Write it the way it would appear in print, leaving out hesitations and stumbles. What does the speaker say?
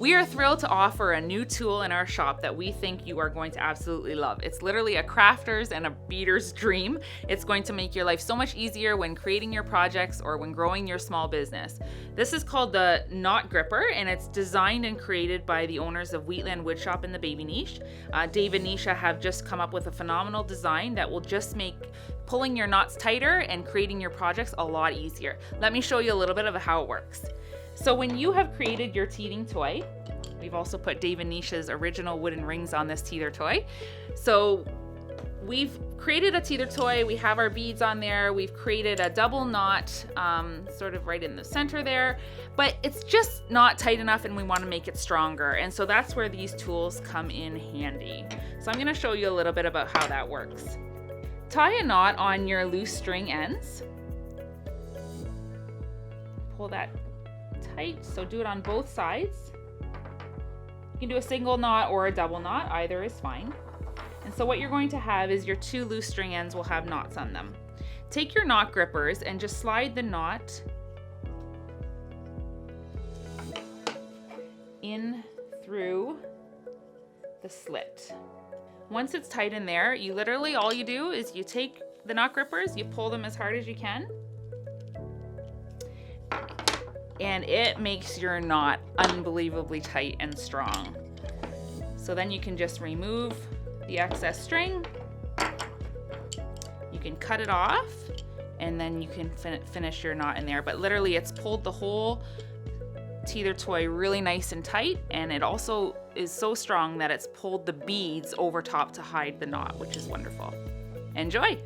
We are thrilled to offer a new tool in our shop that we think you are going to absolutely love. It's literally a crafter's and a beater's dream. It's going to make your life so much easier when creating your projects or when growing your small business. This is called the Knot Gripper, and it's designed and created by the owners of Wheatland Woodshop in the baby niche. Dave and Nisha have just come up with a phenomenal design that will just make pulling your knots tighter and creating your projects a lot easier. Let me show you a little bit of how it works. So when you have created your teething toy, we've also put Dave and Nisha's original wooden rings on this teether toy. So we've created a teether toy, we have our beads on there, we've created a double knot sort of right in the center there, but it's just not tight enough and we want to make it stronger. And so that's where these tools come in handy. So I'm going to show you a little bit about how that works. Tie a knot on your loose string ends. Pull that tight, so do it on both sides. You can do a single knot or a double knot, either is fine. And so what you're going to have is your two loose string ends will have knots on them. Take your knot grippers and just slide the knot in through the slit. Once it's tight in there, you literally, all you do is you take the knot grippers, you pull them as hard as you can, and it makes your knot unbelievably tight and strong. So then you can just remove the excess string, you can cut it off, and then you can finish your knot in there. But literally it's pulled the whole teether toy really nice and tight, and it also is so strong that it's pulled the beads over top to hide the knot, which is wonderful. Enjoy!